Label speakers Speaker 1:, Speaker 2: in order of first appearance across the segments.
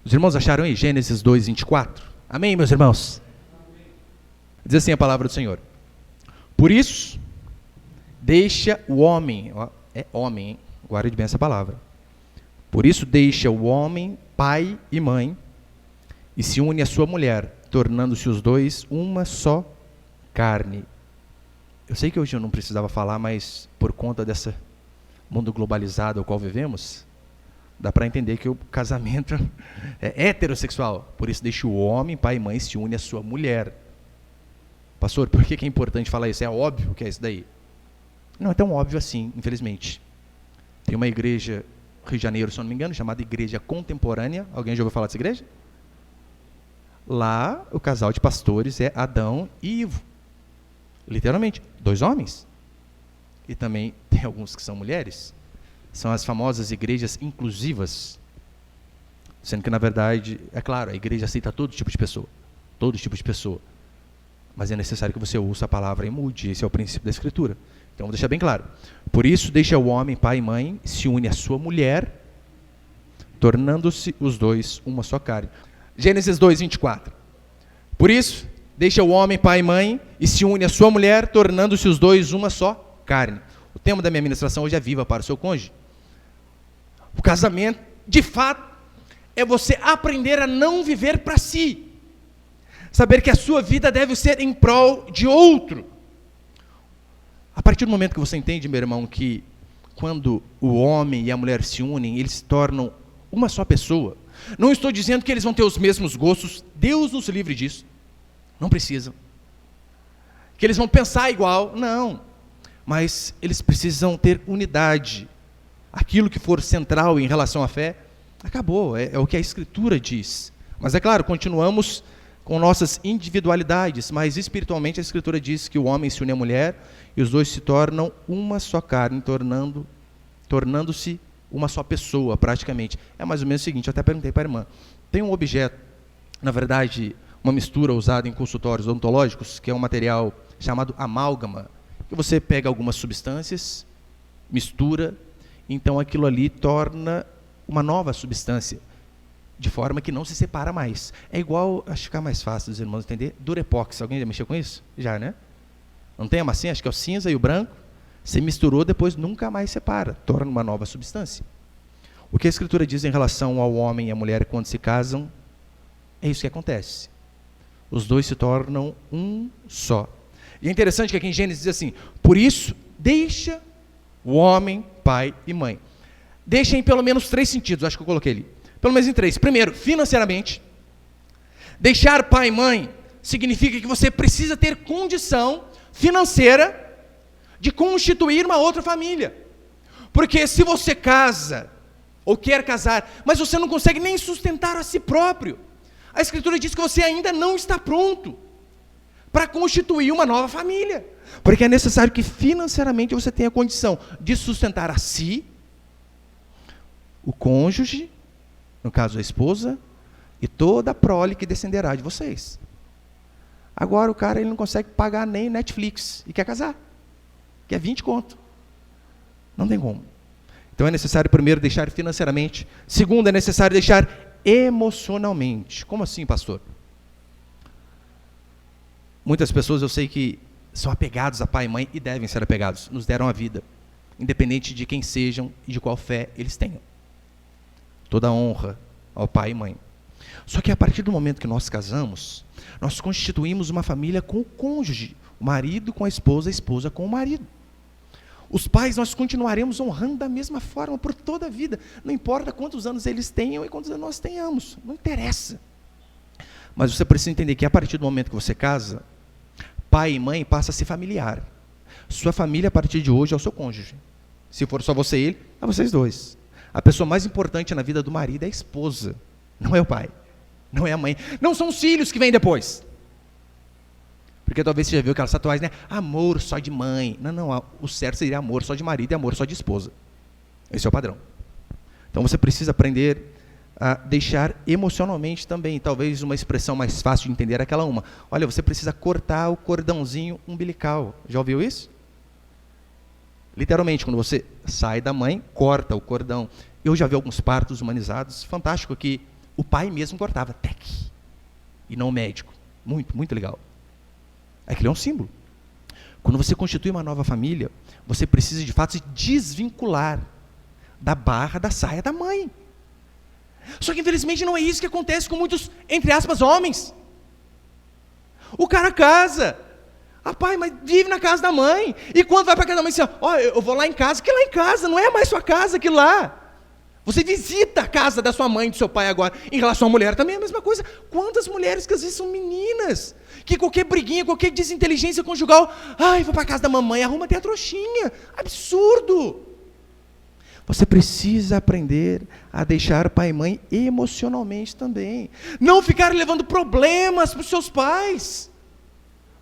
Speaker 1: Os irmãos acharam aí? Gênesis 2, 24. Amém, meus irmãos? Diz assim a palavra do Senhor. Por isso, deixa o homem, é homem, hein? Guarde bem essa palavra. Por isso deixa o homem, pai e mãe, e se une à sua mulher, tornando-se os dois uma só carne. Eu sei que hoje eu não precisava falar, mas por conta desse mundo globalizado ao qual vivemos, dá para entender que o casamento é heterossexual. Por isso deixa o homem, pai e mãe, se une à sua mulher. Pastor, por que é importante falar isso? É óbvio que é isso daí. Não é tão óbvio assim, infelizmente. Tem uma igreja, Rio de Janeiro, se eu não me engano, chamada Igreja Contemporânea. Alguém já ouviu falar dessa igreja? Lá, o casal de pastores é Adão e Ivo. Literalmente, 2 homens. E também tem alguns que são mulheres. São as famosas igrejas inclusivas. Sendo que, na verdade, é claro, a igreja aceita todo tipo de pessoa. Todo tipo de pessoa. Mas é necessário que você ouça a palavra e mude. Esse é o princípio da Escritura. Então, vou deixar bem claro. Por isso, deixa o homem, pai e mãe, se une à sua mulher, tornando-se os dois uma só carne. Gênesis 2, 24. Por isso, deixa o homem, pai e mãe, e se une à sua mulher, tornando-se os dois uma só carne. O tema da minha ministração hoje é viva para o seu cônjuge. O casamento, de fato, é você aprender a não viver para si. Saber que a sua vida deve ser em prol de outro. A partir do momento que você entende, meu irmão, que quando o homem e a mulher se unem, eles se tornam uma só pessoa. Não estou dizendo que eles vão ter os mesmos gostos, Deus nos livre disso. Não precisam. Que eles vão pensar igual, não. Mas eles precisam ter unidade. Aquilo que for central em relação à fé, acabou, é o que a Escritura diz. Mas é claro, continuamos com nossas individualidades, mas espiritualmente a Escritura diz que o homem se une à mulher e os dois se tornam uma só carne, tornando-se uma só pessoa, praticamente. É mais ou menos o seguinte, eu até perguntei para a irmã, tem um objeto, na verdade, uma mistura usada em consultórios odontológicos, que é um material chamado amálgama, que você pega algumas substâncias, mistura, então aquilo ali torna uma nova substância, de forma que não se separa mais. É igual, acho que fica mais fácil dos irmãos entender, Durepox. Alguém já mexeu com isso? Já, né? Não tem a massinha? Acho que é o cinza e o branco. Você misturou, depois nunca mais separa. Torna uma nova substância. O que a Escritura diz em relação ao homem e à mulher quando se casam, é isso que acontece. Os dois se tornam um só. E é interessante que aqui em Gênesis diz assim, por isso, deixa o homem, pai e mãe. Deixa em pelo menos 3 sentidos, acho que eu coloquei ali. Pelo menos em 3. Primeiro, financeiramente. Deixar pai e mãe significa que você precisa ter condição financeira de constituir uma outra família. Porque se você casa, ou quer casar, mas você não consegue nem sustentar a si próprio, a Escritura diz que você ainda não está pronto para constituir uma nova família. Porque é necessário que financeiramente você tenha condição de sustentar a si, o cônjuge, no caso a esposa, e toda a prole que descenderá de vocês. Agora o cara ele não consegue pagar nem Netflix e quer casar. Quer 20 conto. Não tem como. Então é necessário primeiro deixar financeiramente. Segundo, é necessário deixar emocionalmente. Como assim, pastor? Muitas pessoas eu sei que são apegados a pai e mãe e devem ser apegados. Nos deram a vida. Independente de quem sejam e de qual fé eles tenham. Toda a honra ao pai e mãe. Só que a partir do momento que nós casamos, nós constituímos uma família com o cônjuge, o marido com a esposa com o marido. Os pais nós continuaremos honrando da mesma forma por toda a vida, não importa quantos anos eles tenham e quantos anos nós tenhamos, não interessa. Mas você precisa entender que a partir do momento que você casa, pai e mãe passa a ser familiar. Sua família a partir de hoje é o seu cônjuge. Se for só você e ele, é vocês dois. A pessoa mais importante na vida do marido é a esposa, não é o pai, não é a mãe, não são os filhos que vêm depois. Porque talvez você já viu aquelas tatuagens, né? Amor só de mãe. Não, o certo seria amor só de marido e amor só de esposa. Esse é o padrão. Então você precisa aprender a deixar emocionalmente também, talvez uma expressão mais fácil de entender é aquela uma. Olha, você precisa cortar o cordãozinho umbilical. Já ouviu isso? Literalmente, quando você sai da mãe, corta o cordão. Eu já vi alguns partos humanizados, fantástico, que O pai mesmo cortava, tec, e não o médico. Muito, muito legal. Aquilo é um símbolo. Quando você constitui uma nova família, você precisa de fato se desvincular da barra da saia da mãe. Só que infelizmente não é isso que acontece com muitos, entre aspas, homens. O cara casa. Pai, mas vive na casa da mãe. E quando vai para a casa da mãe, diz, eu vou lá em casa. Que lá em casa? Não é mais sua casa que lá. Você visita a casa da sua mãe e do seu pai agora. Em relação à mulher também é a mesma coisa. Quantas mulheres que às vezes são meninas, que qualquer briguinha, qualquer desinteligência conjugal, vou para a casa da mamãe, arruma até a trouxinha. Absurdo. Você precisa aprender a deixar pai e mãe emocionalmente também. Não ficar levando problemas para os seus pais.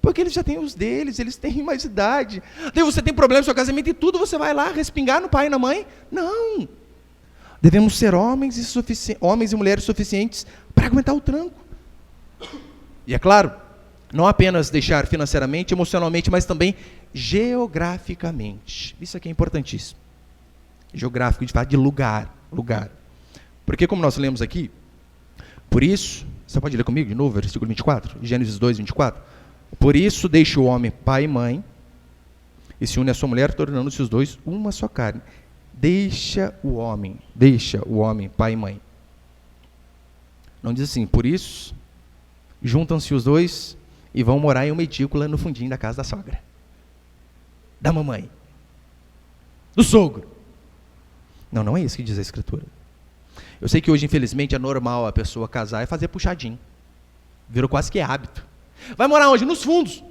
Speaker 1: Porque eles já têm os deles, eles têm mais idade. Daí você tem problema no seu casamento e tudo, você vai lá respingar no pai e na mãe? Não. Devemos ser homens e mulheres suficientes para aguentar o tranco. E é claro, não apenas deixar financeiramente, emocionalmente, mas também geograficamente. Isso aqui é importantíssimo. Geográfico, de fato, de lugar. Porque como nós lemos aqui, por isso, você pode ler comigo de novo, versículo 24, Gênesis 2, 24. Por isso deixa o homem pai e mãe, e se une à sua mulher, tornando-se os dois uma só carne. Deixa o homem, pai e mãe. Não diz assim, por isso, juntam-se os dois e vão morar em uma edícula no fundinho da casa da sogra, da mamãe, do sogro. Não é isso que diz a Escritura. Eu sei que hoje, infelizmente, é normal a pessoa casar e fazer puxadinho. Virou quase que hábito. Vai morar onde? Nos fundos.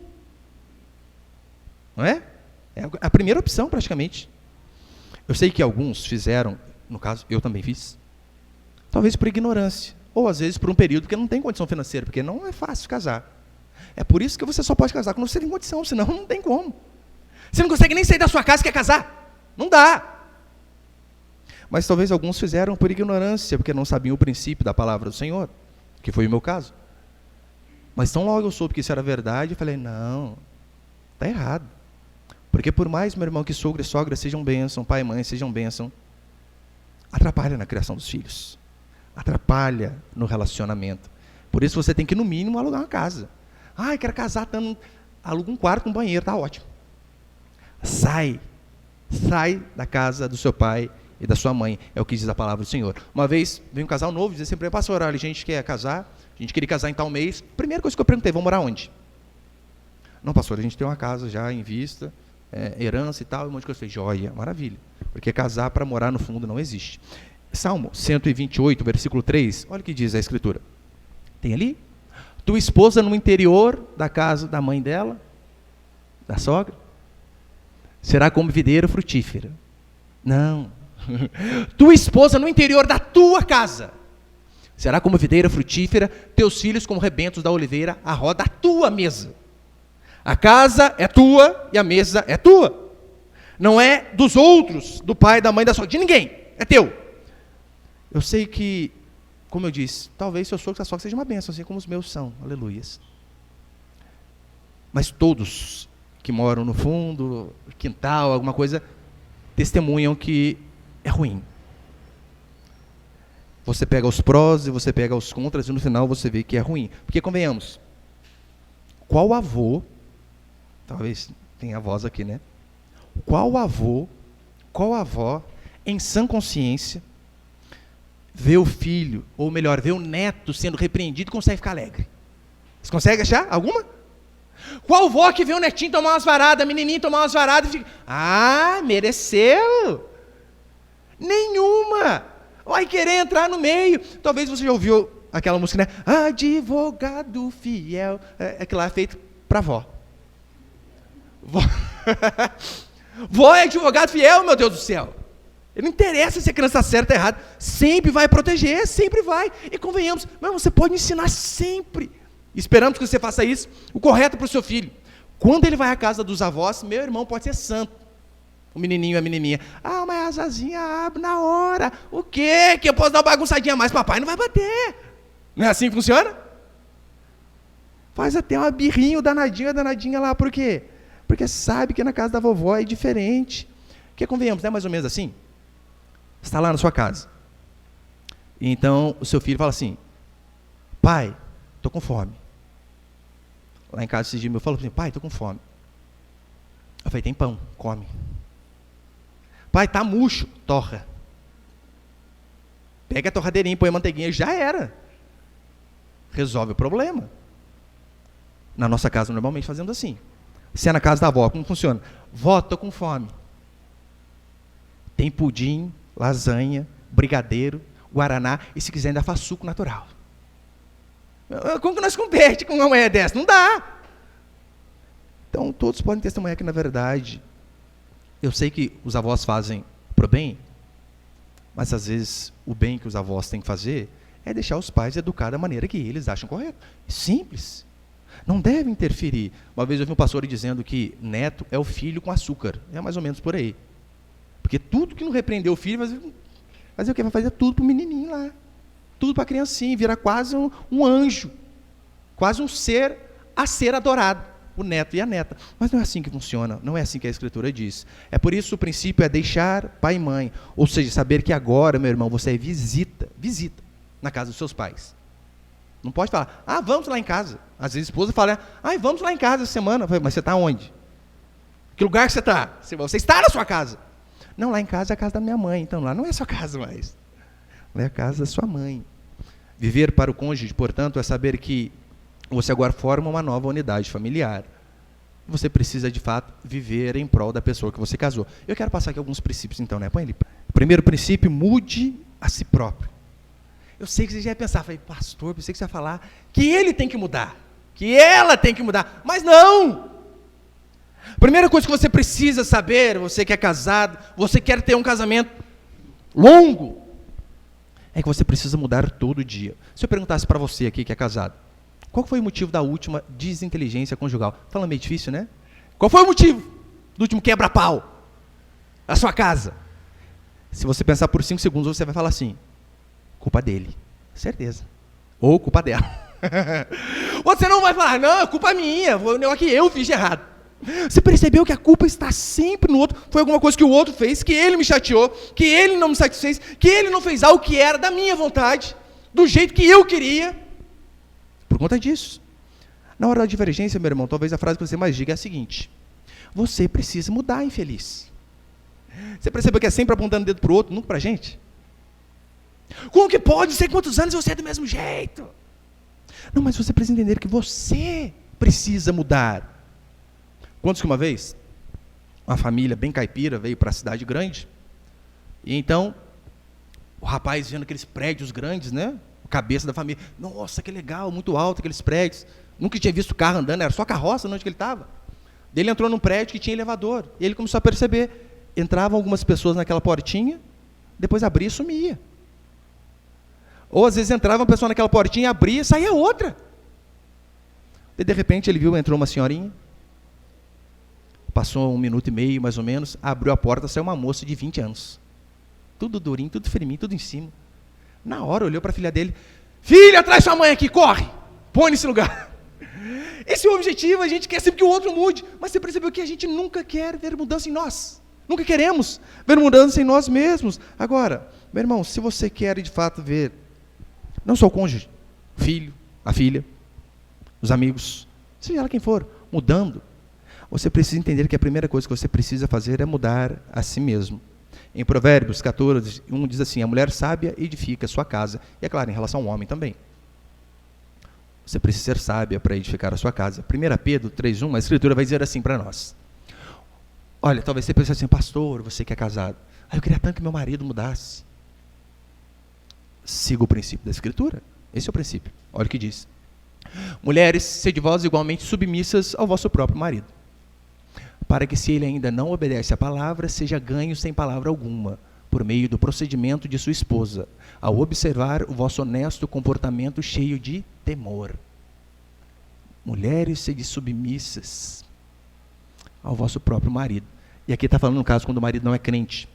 Speaker 1: Não é? É a primeira opção, praticamente. Eu sei que alguns fizeram, no caso, eu também fiz, talvez por ignorância, ou às vezes por um período que não tem condição financeira, porque não é fácil casar. É por isso que você só pode casar quando você tem condição, senão não tem como. Você não consegue nem sair da sua casa e quer casar. Não dá. Mas talvez alguns fizeram por ignorância, porque não sabiam o princípio da palavra do Senhor, que foi o meu caso. Mas tão logo eu soube que isso era verdade, eu falei, não, está errado. Porque por mais, meu irmão, que sogro e sogra sejam bênção, pai e mãe sejam bênção, atrapalha na criação dos filhos. Atrapalha no relacionamento. Por isso você tem que, no mínimo, alugar uma casa. Quero casar, aluga um quarto com um banheiro, está ótimo. Sai da casa do seu pai e da sua mãe, é o que diz a palavra do Senhor. Uma vez, veio um casal novo, dizia sempre, pastor, olha, a gente quer casar, a gente queria casar em tal mês. Primeira coisa que eu perguntei, vamos morar onde? Não, pastor, a gente tem uma casa já em vista, herança e tal, um monte de coisa. Eu falei, joia, maravilha. Porque casar para morar no fundo não existe. Salmo 128, versículo 3, olha o que diz a Escritura. Tem ali? Tua esposa no interior da casa da mãe dela, da sogra, será como videira frutífera. Não. Tua esposa no interior da tua casa será como videira frutífera, teus filhos como rebentos da oliveira, à roda da tua mesa. A casa é tua e a mesa é tua. Não é dos outros, do pai, da mãe, da sogra, de ninguém. É teu. Eu sei que, como eu disse, talvez seu sogro e sua sogra sejam uma bênção, assim como os meus são. Aleluias. Mas todos que moram no fundo, quintal, alguma coisa, testemunham que é ruim. Você pega os prós e você pega os contras e no final você vê que é ruim. Porque, convenhamos, qual avô, talvez tenha avós aqui, né? Qual avô, qual avó, em sã consciência, vê o filho, ou melhor, vê o neto sendo repreendido e consegue ficar alegre? Você consegue achar alguma? Qual avó que vê o netinho tomar umas varadas, a menininha tomar umas varadas e fica, mereceu? Nenhuma. Vai querer entrar no meio. Talvez você já ouviu aquela música, né? Advogado fiel. Aquilo lá é feito para vó. Vó é advogado fiel, meu Deus do céu. Não interessa se a criança está certa ou errada. Sempre vai proteger, sempre vai. E convenhamos, mas você pode ensinar sempre. Esperamos que você faça isso, o correto para o seu filho. Quando ele vai à casa dos avós, meu irmão pode ser santo. O menininho e a menininha. Mas a asazinha abre na hora. O quê? Que eu posso dar uma bagunçadinha a mais? Papai não vai bater. Não é assim que funciona? Faz até uma birrinha, danadinha lá. Por quê? Porque sabe que na casa da vovó é diferente. Porque convenhamos, não é mais ou menos assim? Você está lá na sua casa. E então o seu filho fala assim: pai, estou com fome. Lá em casa esse dia meu falou assim: pai, estou com fome. Eu falei: tem pão, come. Pai, tá murcho, torra. Pega a torradeirinha, põe a manteiguinha, já era. Resolve o problema. Na nossa casa, normalmente, fazemos assim. Se é na casa da avó, como funciona? Vó, estou com fome. Tem pudim, lasanha, brigadeiro, guaraná, e se quiser ainda faz suco natural. Como que nós competimos com uma mulher dessa? Não dá. Então, todos podem testemunhar que, na verdade, eu sei que os avós fazem pro bem, mas, às vezes, o bem que os avós têm que fazer é deixar os pais educar da maneira que eles acham correto. Simples. Não deve interferir. Uma vez eu vi um pastor dizendo que neto é o filho com açúcar. É mais ou menos por aí. Porque tudo que não repreendeu o filho, fazer o quê? Vai fazer tudo para o menininho lá. Tudo para a criancinha. Vira quase um anjo. Quase um ser a ser adorado. O neto e a neta. Mas não é assim que funciona. Não é assim que a Escritura diz. É por isso o princípio é deixar pai e mãe. Ou seja, saber que agora, meu irmão, você é visita na casa dos seus pais. Não pode falar: vamos lá em casa. Às vezes a esposa fala: vamos lá em casa essa semana. Mas você está onde? Que lugar que você está? Você está na sua casa. Não, lá em casa é a casa da minha mãe. Então lá não é a sua casa mais. Lá é a casa da sua mãe. Viver para o cônjuge, portanto, é saber que você agora forma uma nova unidade familiar. Você precisa, de fato, viver em prol da pessoa que você casou. Eu quero passar aqui alguns princípios, então, né? Põe ali. Primeiro princípio: mude a si próprio. Eu sei que você já ia pensar, falei: pastor, pensei que você ia falar que ele tem que mudar, que ela tem que mudar, mas não! Primeira coisa que você precisa saber, você que é casado, você quer ter um casamento longo, é que você precisa mudar todo dia. Se eu perguntasse para você aqui que é casado, qual foi o motivo da última desinteligência conjugal? Fala meio difícil, né? Qual foi o motivo do último quebra-pau da sua casa? Se você pensar por 5 segundos, você vai falar assim: culpa dele, certeza. Ou culpa dela. Você não vai falar: não, é culpa minha, foi o negócio que eu fiz de errado. Você percebeu que a culpa está sempre no outro? Foi alguma coisa que o outro fez, que ele me chateou, que ele não me satisfez, que ele não fez algo que era da minha vontade, do jeito que eu queria. Por conta disso. Na hora da divergência, meu irmão, talvez a frase que você mais diga é a seguinte: você precisa mudar, infeliz. Você percebeu que é sempre apontando o dedo para o outro, nunca para a gente? Como que pode ser quantos anos você é do mesmo jeito? Não, mas você precisa entender que você precisa mudar. Quantos que uma vez, uma família bem caipira veio para a cidade grande, e então, o rapaz vendo aqueles prédios grandes, né? O cabeça da família: nossa, que legal, muito alto aqueles prédios. Nunca tinha visto carro andando, era só carroça onde que ele estava. Ele entrou num prédio que tinha elevador, e ele começou a perceber, entravam algumas pessoas naquela portinha, depois abria e sumia. Ou às vezes entrava uma pessoa naquela portinha, abria e saía outra. E de repente ele viu, entrou uma senhorinha, passou 1 minuto e meio mais ou menos, abriu a porta, saiu uma moça de 20 anos. Tudo durinho, tudo firminho, tudo em cima. Na hora olhou para a filha dele: filha, traz sua mãe aqui, corre, põe nesse lugar. Esse é o objetivo, a gente quer sempre que o outro mude, mas você percebeu que a gente nunca quer ver mudança em nós. Nunca queremos ver mudança em nós mesmos. Agora, meu irmão, se você quer de fato ver, não só o cônjuge, o filho, a filha, os amigos, seja ela quem for, mudando, você precisa entender que a primeira coisa que você precisa fazer é mudar a si mesmo. Em Provérbios 14, 1 diz assim: a mulher sábia edifica a sua casa. E é claro, em relação ao homem também. Você precisa ser sábia para edificar a sua casa. 1 Pedro 3,1, a Escritura vai dizer assim para nós: olha, talvez você pense assim: pastor, você que é casado, eu queria tanto que meu marido mudasse. Siga o princípio da Escritura. Esse é o princípio. Olha o que diz: mulheres, sede vós igualmente submissas ao vosso próprio marido, para que, se ele ainda não obedece à palavra, seja ganho sem palavra alguma, por meio do procedimento de sua esposa, ao observar o vosso honesto comportamento cheio de temor. Mulheres, sede submissas ao vosso próprio marido. E aqui está falando no caso quando o marido não é crente,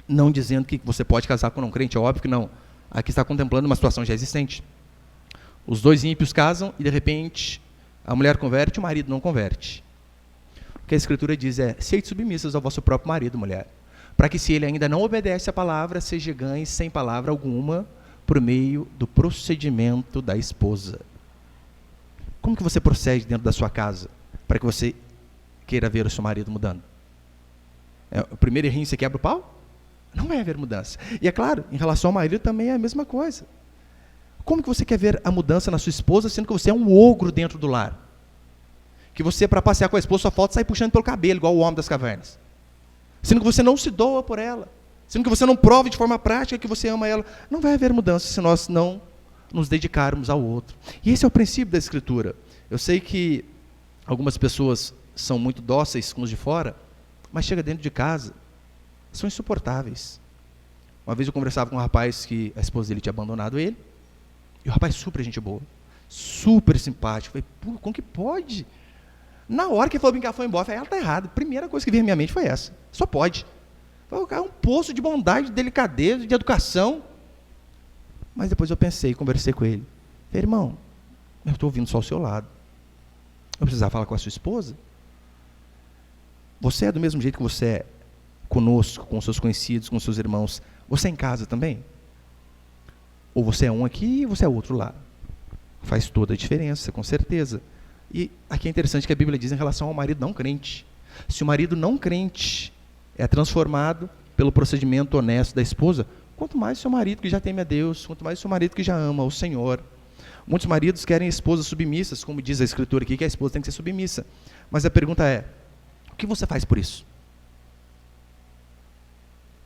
Speaker 1: não dizendo que você pode casar com um crente, é óbvio que não. Aqui está contemplando uma situação já existente. Os dois ímpios casam e de repente a mulher converte, o marido não converte. O que a Escritura diz é: sede submissas ao vosso próprio marido, mulher, para que, se ele ainda não obedece à palavra, seja ganho sem palavra alguma, por meio do procedimento da esposa. Como que você procede dentro da sua casa para que você queira ver o seu marido mudando? O primeiro errinho você quebra o pau? Não vai haver mudança. E é claro, em relação ao marido também é a mesma coisa. Como que você quer ver a mudança na sua esposa, sendo que você é um ogro dentro do lar? Que você, para passear com a esposa, só falta sair puxando pelo cabelo, igual o homem das cavernas. Sendo que você não se doa por ela. Sendo que você não prova de forma prática que você ama ela. Não vai haver mudança se nós não nos dedicarmos ao outro. E esse é o princípio da Escritura. Eu sei que algumas pessoas são muito dóceis com os de fora, mas chega dentro de casa, são insuportáveis. Uma vez eu conversava com um rapaz que a esposa dele tinha abandonado ele, e o rapaz super gente boa, super simpático. Eu falei, como que pode? Na hora que ele falou brincar, foi embora, eu falei, ela está errada. A primeira coisa que veio à minha mente foi essa. Só pode. Foi um poço de bondade, de delicadeza, de educação. Mas depois eu pensei, conversei com ele. Falei, irmão, eu estou ouvindo só o seu lado. Eu precisava falar com a sua esposa? Você é do mesmo jeito que você é conosco, com seus conhecidos, com seus irmãos. Você é em casa também? Ou você é um aqui e você é outro lá? Faz toda a diferença, com certeza. E aqui é interessante que a Bíblia diz em relação ao marido não crente. Se o marido não crente é transformado pelo procedimento honesto da esposa, quanto mais o seu marido que já teme a Deus, quanto mais o seu marido que já ama o Senhor. Muitos maridos querem esposas submissas, como diz a Escritura aqui, que a esposa tem que ser submissa. Mas a pergunta é, o que você faz por isso?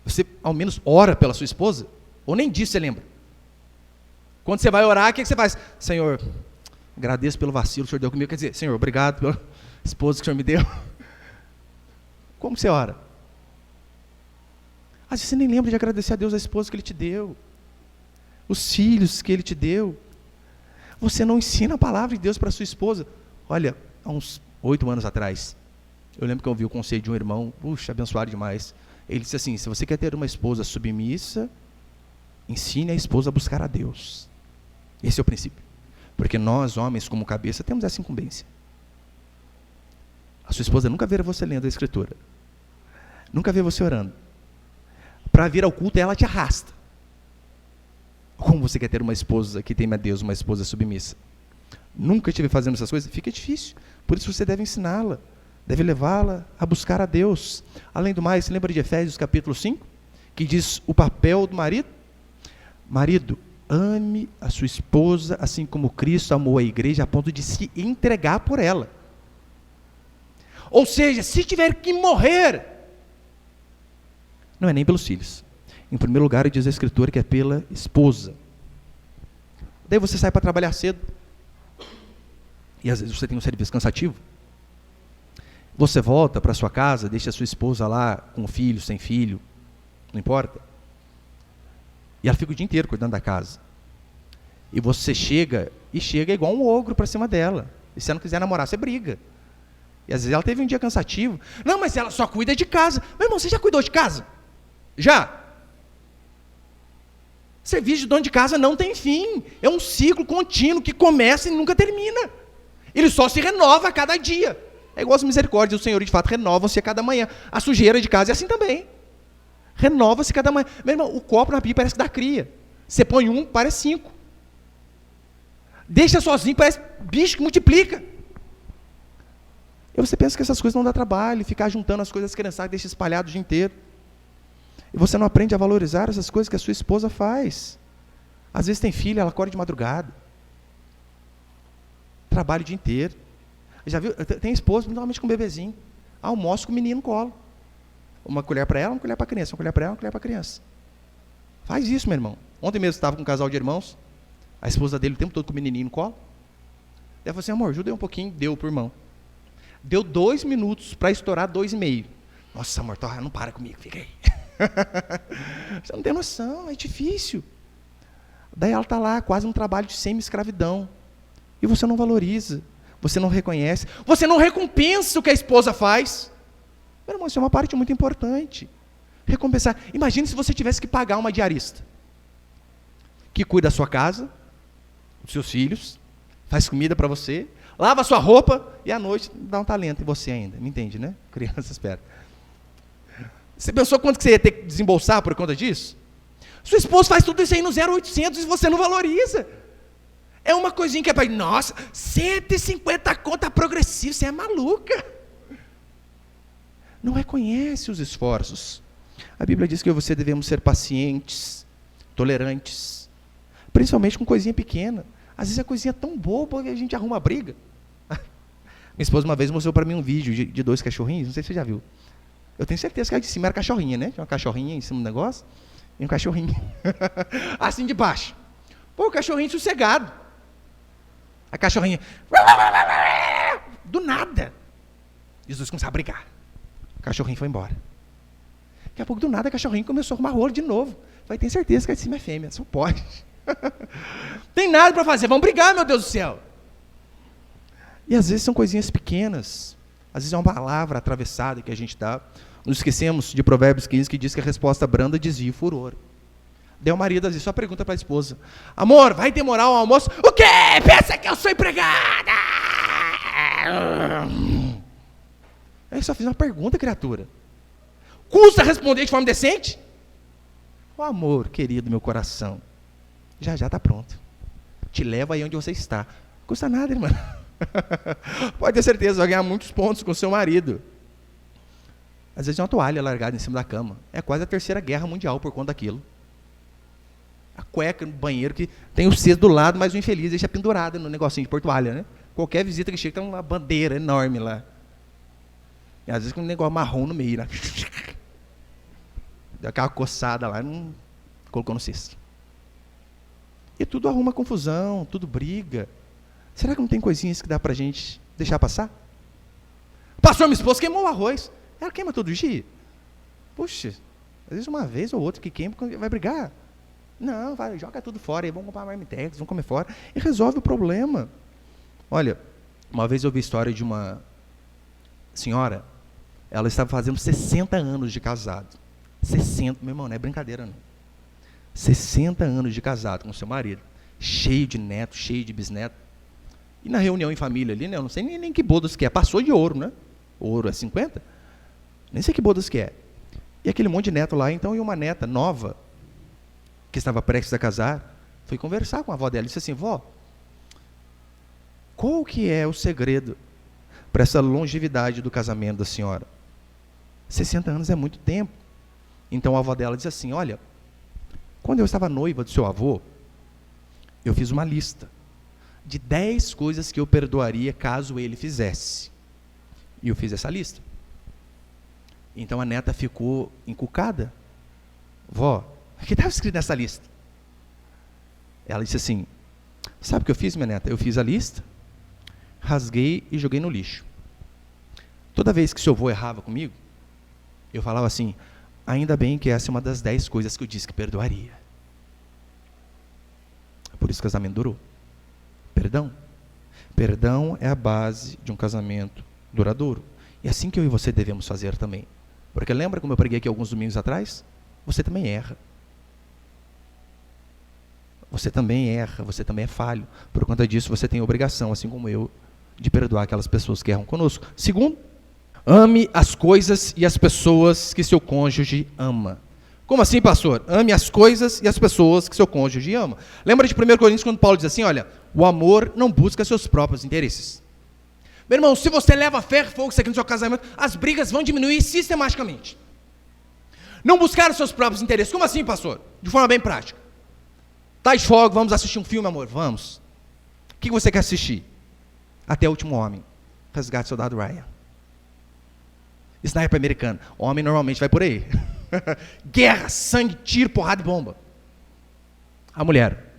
Speaker 1: Você ao menos ora pela sua esposa? Ou nem disso você lembra? Quando você vai orar, o que você faz? Senhor, agradeço pelo vacilo que o Senhor deu comigo. Quer dizer, Senhor, obrigado pela esposa que o Senhor me deu. Como você ora? Às vezes você nem lembra de agradecer a Deus a esposa que Ele te deu, os filhos que Ele te deu. Você não ensina a palavra de Deus para a sua esposa. Olha, há uns 8 anos atrás, eu lembro que eu ouvi o conselho de um irmão, puxa, abençoado demais. Ele disse assim, se você quer ter uma esposa submissa, ensine a esposa a buscar a Deus. Esse é o princípio. Porque nós, homens, como cabeça, temos essa incumbência. A sua esposa nunca vê você lendo a Escritura. Nunca vê você orando. Para vir ao culto, ela te arrasta. Como você quer ter uma esposa que teme a Deus, uma esposa submissa? Nunca estive fazendo essas coisas? Fica difícil. Por isso você deve ensiná-la. Deve levá-la a buscar a Deus. Além do mais, lembra de Efésios capítulo 5? Que diz o papel do marido? Marido, ame a sua esposa assim como Cristo amou a igreja a ponto de se entregar por ela. Ou seja, se tiver que morrer, não é nem pelos filhos. Em primeiro lugar, diz a Escritura que é pela esposa. Daí você sai para trabalhar cedo. E às vezes você tem um serviço cansativo. Você volta para sua casa, deixa a sua esposa lá com filho, sem filho, não importa. E ela fica o dia inteiro cuidando da casa. E você chega igual um ogro para cima dela. E se ela não quiser namorar, você briga. E às vezes ela teve um dia cansativo. Não, mas ela só cuida de casa. Meu irmão, você já cuidou de casa? Já? Serviço de dono de casa não tem fim. É um ciclo contínuo que começa e nunca termina. Ele só se renova a cada dia. É igual as misericórdias do Senhor, de fato, renovam-se a cada manhã. A sujeira de casa é assim também. Renova-se cada manhã. Meu irmão, o copo na pia parece que dá cria. Você põe um, parece 5. Deixa sozinho, parece bicho que multiplica. E você pensa que essas coisas não dá trabalho, ficar juntando as coisas criançadas, deixa espalhado o dia inteiro. E você não aprende a valorizar essas coisas que a sua esposa faz. Às vezes tem filha, ela acorda de madrugada. Trabalha o dia inteiro. Já viu? Tem esposa, normalmente com um bebezinho. Almoça com o menino no colo. Uma colher para ela, uma colher para a criança. Uma colher para ela, uma colher para a criança. Faz isso, meu irmão. Ontem mesmo estava com um casal de irmãos. A esposa dele o tempo todo com o menininho no colo. Ela falou assim, amor, ajuda aí um pouquinho. Deu pro irmão. Deu 2 minutos para estourar 2,5. Nossa, amor, não para comigo, fica aí. Você não tem noção, é difícil. Daí ela está lá, quase um trabalho de semi-escravidão. E você não valoriza, você não reconhece, você não recompensa o que a esposa faz. Meu irmão, isso é uma parte muito importante. Recompensar. Imagine se você tivesse que pagar uma diarista que cuida da sua casa, dos seus filhos, faz comida para você, lava a sua roupa e à noite dá um talento em você ainda. Me entende, né? Criança espera. Você pensou quanto que você ia ter que desembolsar por conta disso? Sua esposa faz tudo isso aí no 0800 e você não valoriza. É uma coisinha que é para... Nossa, 150 conta progressivo, você é maluca. Não reconhece os esforços. A Bíblia diz que eu e você devemos ser pacientes, tolerantes, principalmente com coisinha pequena. Às vezes a coisinha é tão boba que a gente arruma briga. Minha esposa uma vez mostrou para mim um vídeo de 2 cachorrinhos, não sei se você já viu. Eu tenho certeza que a de cima era cachorrinha, né? Tinha uma cachorrinha em cima do negócio e um cachorrinho assim de baixo. Pô, o cachorrinho sossegado. A cachorrinha... Do nada. E os dois começaram a brigar. O cachorrinho foi embora. Daqui a pouco, do nada, o cachorrinho começou a arrumar rolo de novo. Falei, tem certeza que a de cima é fêmea, só pode. Tem nada para fazer, vamos brigar, meu Deus do céu. E às vezes são coisinhas pequenas. Às vezes é uma palavra atravessada que a gente dá. Nos esquecemos de Provérbios 15, que diz que a resposta branda desvia o furor. Daí o marido às vezes só pergunta para a esposa: amor, vai demorar o almoço? O quê? Pensa que eu sou empregada? Eu só fiz uma pergunta, criatura. Custa responder de forma decente? O amor, querido, meu coração, já está pronto. Te leva aí onde você está. Não custa nada, irmã. Pode ter certeza, vai ganhar muitos pontos com o seu marido. Às vezes é uma toalha largada em cima da cama. É quase a 3ª Guerra Mundial por conta daquilo. A cueca no banheiro que tem o cesto do lado, mas o infeliz deixa pendurada no negocinho de portoalha, né? Qualquer visita que chega tem uma bandeira enorme lá. E às vezes com um negócio marrom no meio, né? Deu aquela coçada lá e não colocou no cesto. E tudo arruma confusão, tudo briga. Será que não tem coisinhas que dá pra gente deixar passar? Pastor, minha esposa queimou o arroz. Ela queima todo dia. Puxa, às vezes uma vez ou outra que queima, vai brigar. Não, vai, joga tudo fora, aí vamos comprar marmitex, vamos comer fora. E resolve o problema. Olha, uma vez eu vi a história de uma senhora, ela estava fazendo 60 anos de casado. 60, meu irmão, não é brincadeira não. 60 anos de casado com seu marido. Cheio de neto, cheio de bisneto. E na reunião em família ali, né, eu não sei nem que bodas que é. Passou de ouro, né? Ouro é 50? Nem sei que bodas que é. E aquele monte de neto lá, então, e uma neta nova, que estava prestes a casar, foi conversar com a avó dela e disse assim: vó, qual que é o segredo para essa longevidade do casamento da senhora? 60 anos é muito tempo. Então a avó dela diz assim: olha, quando eu estava noiva do seu avô, eu fiz uma lista de 10 coisas que eu perdoaria caso ele fizesse. E eu fiz essa lista. Então a neta ficou encucada. Vó, o que estava escrito nessa lista? Ela disse assim: sabe o que eu fiz, minha neta? Eu fiz a lista, rasguei e joguei no lixo. Toda vez que seu avô errava comigo, eu falava assim: ainda bem que essa é uma das 10 coisas que eu disse que perdoaria. Por isso o casamento durou. Perdão. Perdão é a base de um casamento duradouro. E assim que eu e você devemos fazer também. Porque lembra como eu preguei aqui alguns domingos atrás? Você também erra. Você também erra, você também é falho. Por conta disso, você tem a obrigação, assim como eu, de perdoar aquelas pessoas que erram conosco. Segundo, ame as coisas e as pessoas que seu cônjuge ama. Como assim, pastor? Ame as coisas e as pessoas que seu cônjuge ama. Lembra de 1 Coríntios, quando Paulo diz assim, olha, o amor não busca seus próprios interesses. Meu irmão, se você leva ferro e fogo aqui no seu casamento, as brigas vão diminuir sistematicamente. Não buscar os seus próprios interesses. Como assim, pastor? De forma bem prática. Tá de folga, vamos assistir um filme, amor? Vamos. O que você quer assistir? Até o Último Homem. Resgate do Soldado Ryan. Sniper americano. Homem normalmente vai por aí. Guerra, sangue, tiro, porrada e bomba. A mulher.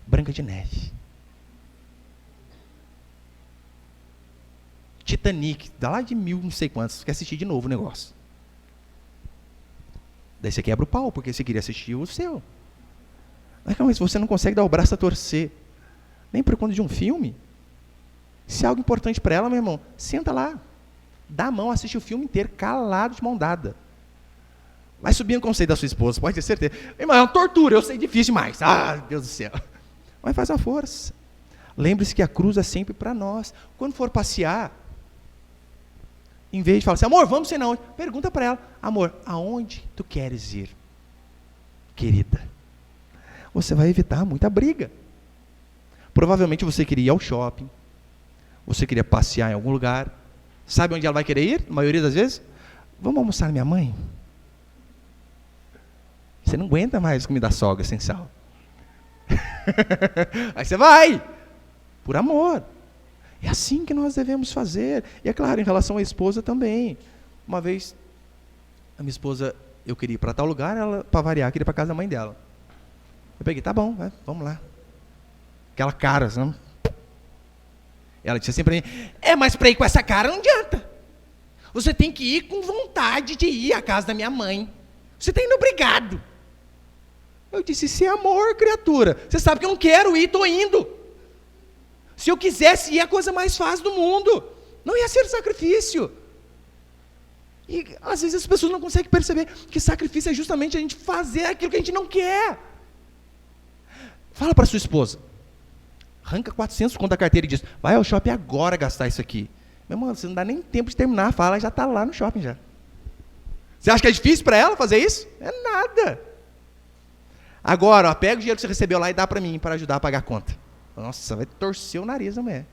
Speaker 1: Branca de Neve. Titanic. Dá lá de 1000, não sei quantos. Quer assistir de novo o negócio. Daí você quebra o pau, porque você queria assistir o seu. Mas você não consegue dar o braço a torcer. Nem por conta de um filme. Se é algo importante para ela, meu irmão, senta lá. Dá a mão, assiste o filme inteiro, calado, de mão dada. Vai subindo o conceito da sua esposa, pode ter certeza. Irmão, é uma tortura, eu sei, difícil demais. Ah, Deus do céu. Mas faz a força. Lembre-se que a cruz é sempre para nós. Quando for passear, em vez de falar assim, amor, vamos ser não. Pergunta para ela, amor, aonde tu queres ir? Querida, você vai evitar muita briga. Provavelmente você queria ir ao shopping, você queria passear em algum lugar. Sabe onde ela vai querer ir, na maioria das vezes? Vamos almoçar na minha mãe? Você não aguenta mais comida sogra sem sal. Aí você vai, por amor. É assim que nós devemos fazer. E é claro, em relação à esposa também. Uma vez, a minha esposa, eu queria ir para tal lugar, ela, para variar, queria ir para casa da mãe dela. Eu peguei, tá bom, vamos lá. Aquela cara, não? Ela disse assim para mim, mas para ir com essa cara não adianta. Você tem que ir com vontade de ir à casa da minha mãe. Você está indo obrigado. Eu disse, isso é amor, criatura. Você sabe que eu não quero ir, estou indo. Se eu quisesse ir, é a coisa mais fácil do mundo. Não ia ser sacrifício. E às vezes as pessoas não conseguem perceber que sacrifício é justamente a gente fazer aquilo que a gente não quer. Fala para sua esposa. Arranca 400 conto da carteira e diz, vai ao shopping agora gastar isso aqui. Meu irmão, você não dá nem tempo de terminar a fala, ela já está lá no shopping já. Você acha que é difícil para ela fazer isso? É nada. Agora, pega o dinheiro que você recebeu lá e dá para mim, para ajudar a pagar a conta. Nossa, vai torcer o nariz da mulher.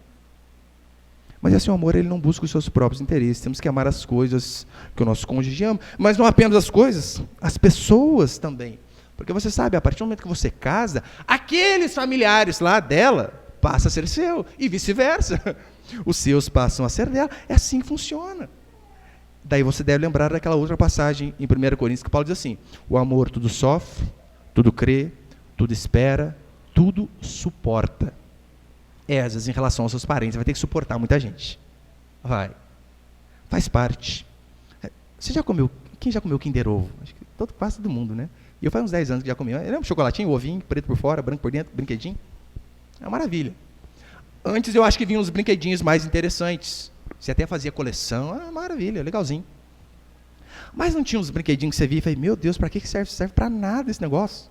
Speaker 1: Mas assim, o amor, ele não busca os seus próprios interesses. Temos que amar as coisas que o nosso cônjuge ama. Mas não apenas as coisas, as pessoas também. Porque você sabe, a partir do momento que você casa, aqueles familiares lá dela passam a ser seu, e vice-versa. Os seus passam a ser dela. É assim que funciona. Daí você deve lembrar daquela outra passagem em 1 Coríntios, que Paulo diz assim, o amor tudo sofre, tudo crê, tudo espera, tudo suporta. Às vezes em relação aos seus parentes, vai ter que suportar muita gente. Vai. Faz parte. Você já comeu, quem já comeu Kinder Ovo? Acho que quase todo mundo, né? E eu faz uns 10 anos que já comi. Lembra um chocolatinho, ovinho, preto por fora, branco por dentro, brinquedinho? É uma maravilha. Antes eu acho que vinham uns brinquedinhos mais interessantes. Você até fazia coleção, maravilha, legalzinho. Mas não tinha uns brinquedinhos que você via e falei, meu Deus, para que serve? Serve para nada esse negócio.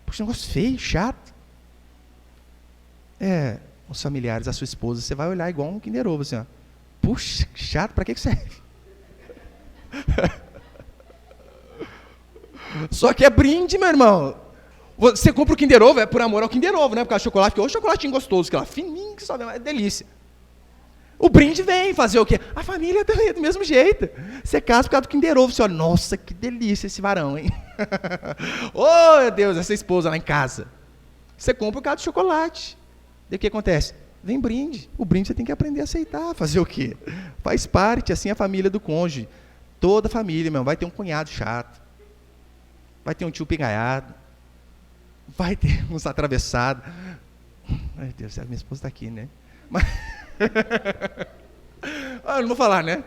Speaker 1: Puxa, negócio feio, chato. Os familiares, a sua esposa, você vai olhar igual um Kinder Ovo, assim, ó. Puxa, chato, para que serve? Só que é brinde, meu irmão. Você compra o Kinder Ovo, é por amor ao Kinder Ovo, né? Por causa do chocolate, porque o chocolatinho gostoso, que lá, fininho, que sobe, é delícia. O brinde vem fazer o quê? A família também é do mesmo jeito. Você casa por causa do Kinder Ovo, você olha, nossa, que delícia esse varão, hein? Oh, meu Deus, essa esposa lá em casa. Você compra por causa do chocolate. Daí o que acontece? Vem brinde. O brinde você tem que aprender a aceitar. Fazer o quê? Faz parte, assim, a família do cônjuge. Toda a família, meu, vai ter um cunhado chato. Vai ter um tio pingaiado. Vai ter uns atravessados. Meu Deus, minha esposa está aqui, né? Mas... não vou falar, né?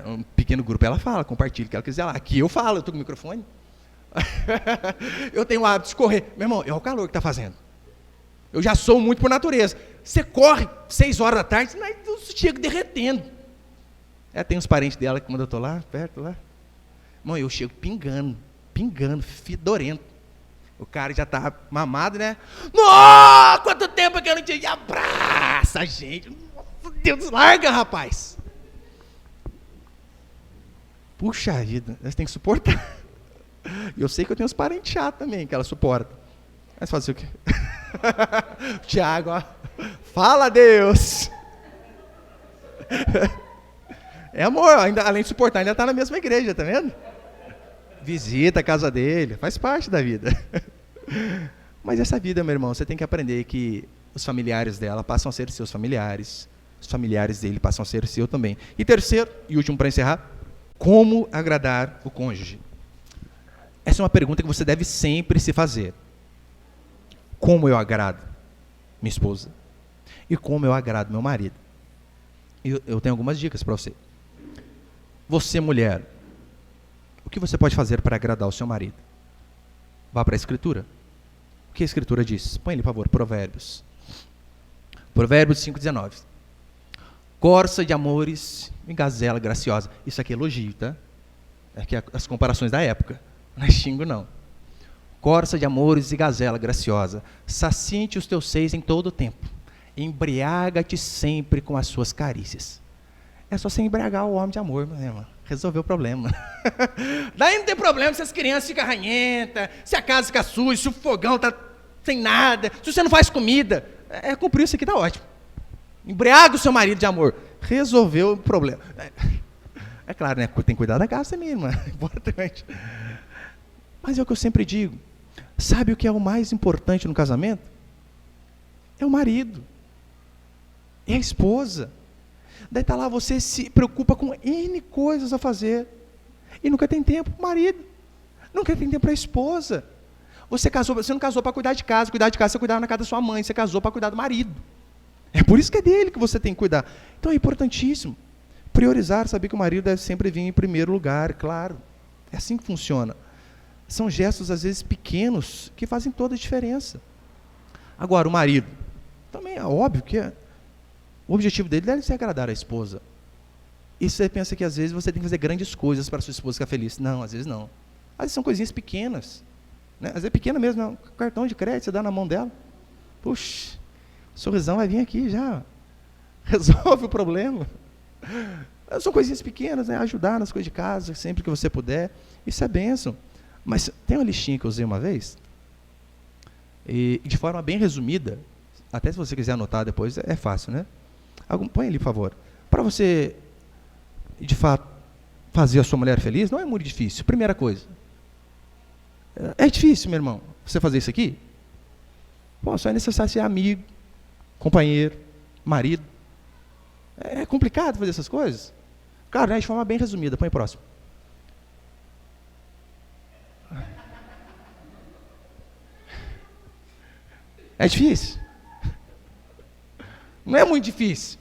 Speaker 1: Um pequeno grupo ela fala, compartilha o que ela quiser lá. Aqui eu falo, eu estou com o microfone. Eu tenho o hábito de correr. Meu irmão, é o calor que está fazendo. Eu já sou muito por natureza. Você corre 6 horas da tarde, você chega derretendo. Tem uns parentes dela que quando eu estou lá, perto lá. Irmão, eu chego pingando, fedorento. O cara já tá mamado, né? Nossa, quanto tempo que eu não tinha. E abraça a gente. Nossa, Deus, larga, rapaz. Puxa vida, você tem que suportar. E eu sei que eu tenho uns parentes chatos também, que ela suporta. Mas fazer o quê? Tiago, ó. Fala, Deus. É amor, ainda, além de suportar, ainda está na mesma igreja, tá vendo? Visita a casa dele, faz parte da vida. Mas essa vida, meu irmão, você tem que aprender que os familiares dela passam a ser seus familiares, os familiares dele passam a ser seu também. E terceiro, e último para encerrar, como agradar o cônjuge? Essa é uma pergunta que você deve sempre se fazer. Como eu agrado minha esposa? E como eu agrado meu marido? Eu tenho algumas dicas para você. Você, mulher, o que você pode fazer para agradar o seu marido? Vá para a Escritura. O que a Escritura diz? Põe ele, por favor, Provérbios. Provérbios 5,19. Corça de amores e gazela graciosa. Isso aqui é elogio, tá? É que as comparações da época. Não é xingo, não. Corça de amores e gazela graciosa. Saciente os teus seios em todo o tempo. Embriaga-te sempre com as suas carícias. É só você embriagar o homem de amor, meu irmão. resolveu o problema. Daí não tem problema se as crianças ficam ranhentas, se a casa fica suja, se o fogão está sem nada, se você não faz comida. Cumprir isso aqui está ótimo. Embriaga o seu marido de amor. Resolveu o problema. É claro, né? Tem que cuidar da casa também, irmã. Importante. Mas é o que eu sempre digo. Sabe o que é o mais importante no casamento? É o marido. É a esposa. Daí está lá, você se preocupa com N coisas a fazer. E nunca tem tempo para o marido. Nunca tem tempo para a esposa. Você não casou para cuidar de casa você cuidava na casa da sua mãe, você casou para cuidar do marido. É por isso que é dele que você tem que cuidar. Então é importantíssimo. Priorizar, saber que o marido deve sempre vir em primeiro lugar, claro. É assim que funciona. São gestos, às vezes, pequenos, que fazem toda a diferença. Agora, o marido, também é óbvio que o objetivo dele deve ser agradar a esposa. E você pensa que, às vezes, você tem que fazer grandes coisas para a sua esposa ficar feliz. Não, às vezes não. Às vezes são coisinhas pequenas. Né? Às vezes é pequena mesmo, não. Cartão de crédito, você dá na mão dela. Puxa, o sorrisão vai vir aqui já. Resolve o problema. São coisinhas pequenas, né? Ajudar nas coisas de casa, sempre que você puder. Isso é bênção. Mas tem uma listinha que eu usei uma vez, e de forma bem resumida, até se você quiser anotar depois, é fácil, né? Põe ali, por favor. Para você, de fato, fazer a sua mulher feliz, não é muito difícil. Primeira coisa. É difícil, meu irmão, você fazer isso aqui? Bom, só é necessário ser amigo, companheiro, marido. É complicado fazer essas coisas? Claro, né, de forma bem resumida. Põe próximo. É difícil? Não é muito difícil.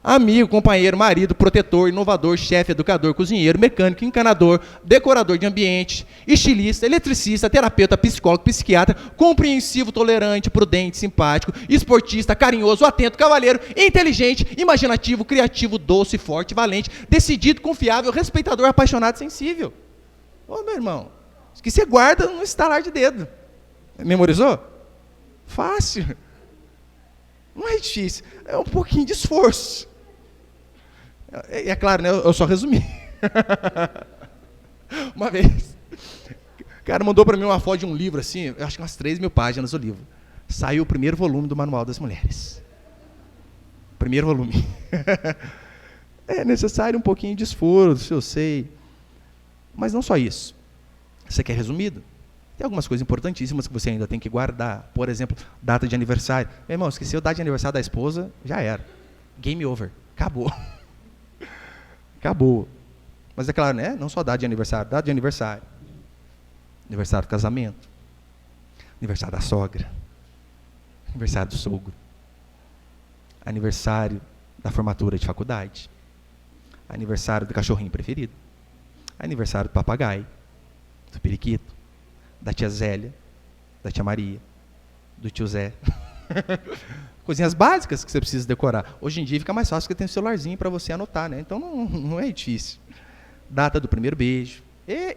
Speaker 1: Amigo, companheiro, marido, protetor, inovador, chefe, educador, cozinheiro, mecânico, encanador, decorador de ambiente, estilista, eletricista, terapeuta, psicólogo, psiquiatra, compreensivo, tolerante, prudente, simpático, esportista, carinhoso, atento, cavalheiro, inteligente, imaginativo, criativo, doce, forte, valente, decidido, confiável, respeitador, apaixonado, sensível. Ô, meu irmão, isso que você guarda num estalar de dedo. Memorizou? Fácil. Não é difícil, é um pouquinho de esforço. É claro, né? Eu só resumi. Uma vez, o cara mandou para mim uma foto de um livro assim, eu acho que umas 3.000 páginas o livro. Saiu o primeiro volume do Manual das Mulheres. Primeiro volume. É necessário um pouquinho de esforço, eu sei. Mas não só isso. Você quer resumido? Tem algumas coisas importantíssimas que você ainda tem que guardar. Por exemplo, data de aniversário. Meu irmão, esqueceu a data de aniversário da esposa, já era. Game over. Acabou. Acabou. Mas é claro, né? Não só data de aniversário. Data de aniversário. Aniversário do casamento. Aniversário da sogra. Aniversário do sogro. Aniversário da formatura de faculdade. Aniversário do cachorrinho preferido. Aniversário do papagaio. Do periquito. Da tia Zélia, da tia Maria, do tio Zé. Coisinhas básicas que você precisa decorar. Hoje em dia fica mais fácil porque tem um celularzinho para você anotar, né? Então não é difícil. Data do primeiro beijo.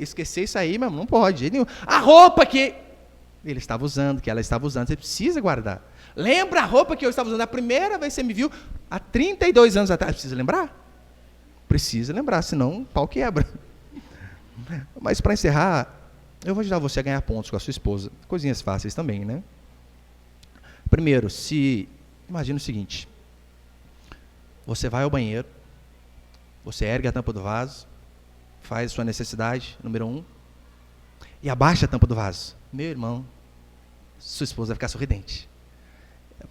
Speaker 1: Esquecer isso aí, mas não pode. A roupa que ele estava usando, que ela estava usando, você precisa guardar. Lembra a roupa que eu estava usando a primeira vez que você me viu há 32 anos atrás? Precisa lembrar? Precisa lembrar, senão o pau quebra. Mas para encerrar, eu vou ajudar você a ganhar pontos com a sua esposa. Coisinhas fáceis também, né? Primeiro, imagina o seguinte. Você vai ao banheiro, você ergue a tampa do vaso, faz a sua necessidade, número 1, e abaixa a tampa do vaso. Meu irmão, sua esposa vai ficar sorridente.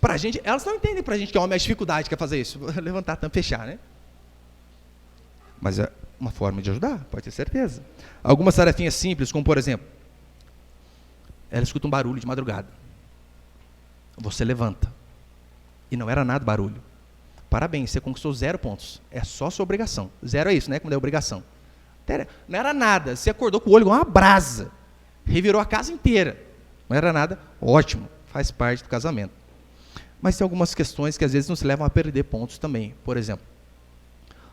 Speaker 1: Pra gente, elas não entendem pra gente que é uma dificuldade que é fazer isso. Levantar a tampa e fechar, né? Mas é uma forma de ajudar, pode ter certeza. Algumas tarefinhas simples, como por exemplo, ela escuta um barulho de madrugada. Você levanta. E não era nada barulho. Parabéns, você conquistou 0 pontos. É só sua obrigação. 0 é isso, né? Como é obrigação. Não era nada. Você acordou com o olho igual uma brasa. Revirou a casa inteira. Não era nada. Ótimo. Faz parte do casamento. Mas tem algumas questões que às vezes nos levam a perder pontos também. Por exemplo,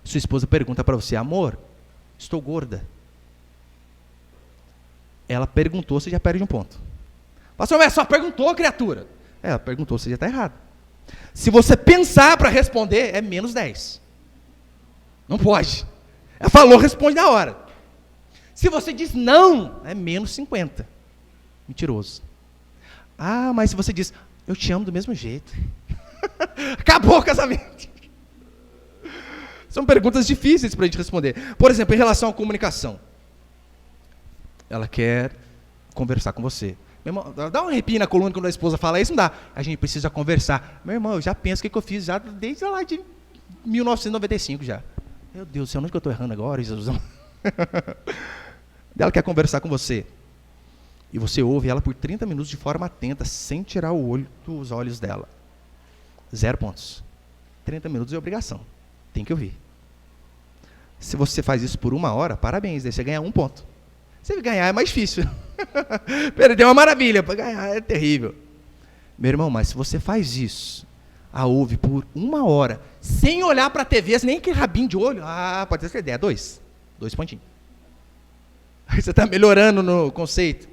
Speaker 1: sua esposa pergunta para você, amor, estou gorda. Ela perguntou, você já perde um ponto. Pastor, mas só perguntou, criatura. Ela perguntou, você já está errado. Se você pensar para responder, é menos 10. Não pode. Ela falou, responde na hora. Se você diz não, é menos 50. Mentiroso. Ah, mas se você diz, eu te amo do mesmo jeito. Acabou o casamento. São perguntas difíceis para a gente responder. Por exemplo, em relação à comunicação. Ela quer conversar com você. Meu irmão, dá um arrepio na coluna quando a esposa fala isso, não dá. A gente precisa conversar. Meu irmão, eu já penso o que eu fiz já desde lá de 1995 já. Meu Deus do céu, onde que eu estou errando agora, Jesus? Ela quer conversar com você. E você ouve ela por 30 minutos de forma atenta, sem tirar o olho dos olhos dela. 0 pontos. 30 minutos é obrigação. Tem que ouvir. Se você faz isso por 1 hora, parabéns, daí você ganha 1 ponto. Se ganhar é mais difícil. Perder é uma maravilha, para ganhar é terrível. Meu irmão, mas se você faz isso, a ouve por 1 hora, sem olhar para a TV, nem que rabinho de olho, pode ter essa ideia, 2 pontinhos. Aí você está melhorando no conceito.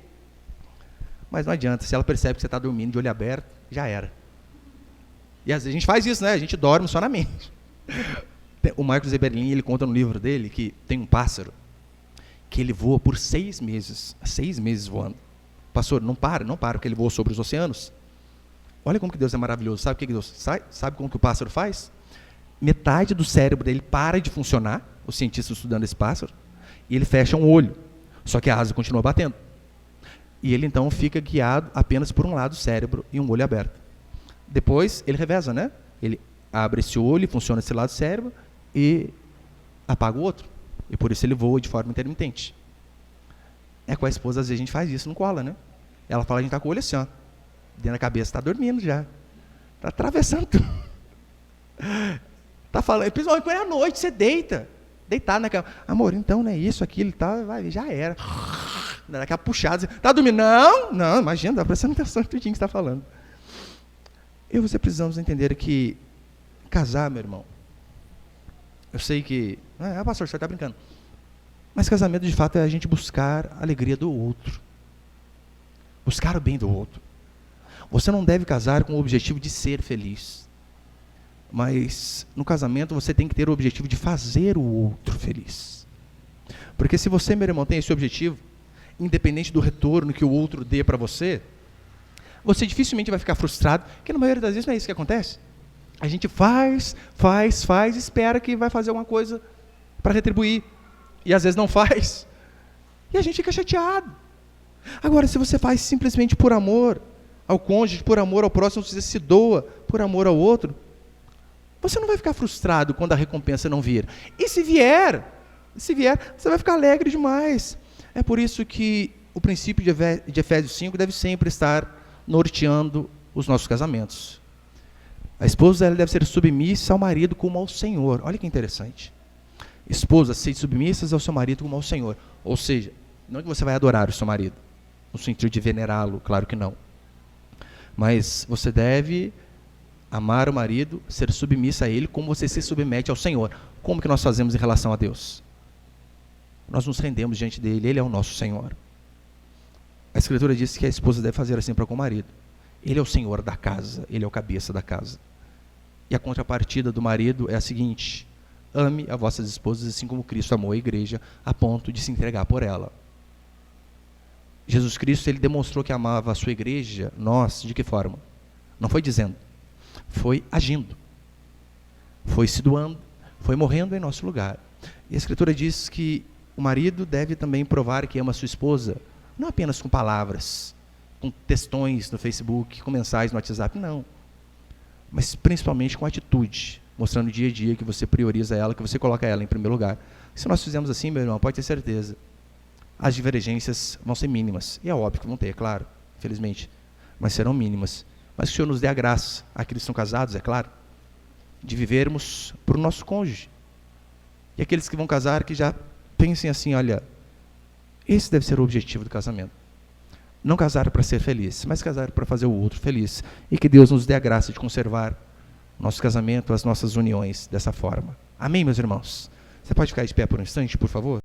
Speaker 1: Mas não adianta, se ela percebe que você está dormindo de olho aberto, já era. E às vezes a gente faz isso, né? A gente dorme só na mente. O Marcos Eberlin, ele conta no livro dele que tem um pássaro que ele voa por 6 meses. 6 meses voando. Pastor, não para, porque ele voa sobre os oceanos. Olha como que Deus é maravilhoso. Sabe o que Deus sabe como que o pássaro faz? Metade do cérebro dele para de funcionar, os cientistas estudando esse pássaro, e ele fecha um olho. Só que a asa continua batendo. E ele então fica guiado apenas por um lado do cérebro e um olho aberto. Depois ele reveza, né? Ele abre esse olho, funciona esse lado do cérebro e apaga o outro. E por isso ele voa de forma intermitente. É com a esposa, às vezes a gente faz isso, não cola, né? Ela fala, a gente está com o olho assim, ó. Dentro da cabeça, está dormindo já. Está atravessando tudo. Está falando, principalmente quando é à noite, você deita. Deitado na cama. Amor, então, né? Isso, aquilo, tá, vai, já era. Daquela puxada. Está dormindo? Não, imagina, está prestando atenção em tudo que você está falando. Eu e você precisamos entender que casar, meu irmão, eu sei que, pastor, o senhor está brincando. Mas casamento, de fato, é a gente buscar a alegria do outro. Buscar o bem do outro. Você não deve casar com o objetivo de ser feliz. Mas no casamento você tem que ter o objetivo de fazer o outro feliz. Porque se você, meu irmão, tem esse objetivo, independente do retorno que o outro dê para você, você dificilmente vai ficar frustrado, porque na maioria das vezes não é isso que acontece. A gente faz, espera que vai fazer alguma coisa para retribuir. E às vezes não faz. E a gente fica chateado. Agora, se você faz simplesmente por amor ao cônjuge, por amor ao próximo, você se doa por amor ao outro, você não vai ficar frustrado quando a recompensa não vir. E se vier, você vai ficar alegre demais. É por isso que o princípio de Efésios 5 deve sempre estar norteando os nossos casamentos. A esposa ela deve ser submissa ao marido como ao Senhor. Olha que interessante. Esposas, sejam submissas ao seu marido como ao Senhor. Ou seja, não é que você vai adorar o seu marido, no sentido de venerá-lo, claro que não. Mas você deve amar o marido, ser submissa a ele, como você se submete ao Senhor. Como que nós fazemos em relação a Deus? Nós nos rendemos diante dele, ele é o nosso Senhor. A Escritura diz que a esposa deve fazer assim para com o marido. Ele é o Senhor da casa, ele é o cabeça da casa. E a contrapartida do marido é a seguinte: ame as vossas esposas assim como Cristo amou a igreja, a ponto de se entregar por ela. Jesus Cristo, ele demonstrou que amava a sua igreja, nós, de que forma? Não foi dizendo, foi agindo, foi se doando, foi morrendo em nosso lugar. E a Escritura diz que o marido deve também provar que ama a sua esposa, não apenas com palavras, com textões no Facebook, com mensagens no WhatsApp, não. Mas principalmente com atitude, mostrando dia a dia que você prioriza ela, que você coloca ela em primeiro lugar. Se nós fizermos assim, meu irmão, pode ter certeza, as divergências vão ser mínimas. E é óbvio que vão ter, é claro, infelizmente, mas serão mínimas. Mas que o Senhor nos dê a graça, aqueles que são casados, é claro, de vivermos para o nosso cônjuge. E aqueles que vão casar, que já pensem assim, olha, esse deve ser o objetivo do casamento. Não casar para ser feliz, mas casar para fazer o outro feliz. E que Deus nos dê a graça de conservar o nosso casamento, as nossas uniões dessa forma. Amém, meus irmãos? Você pode ficar de pé por um instante, por favor?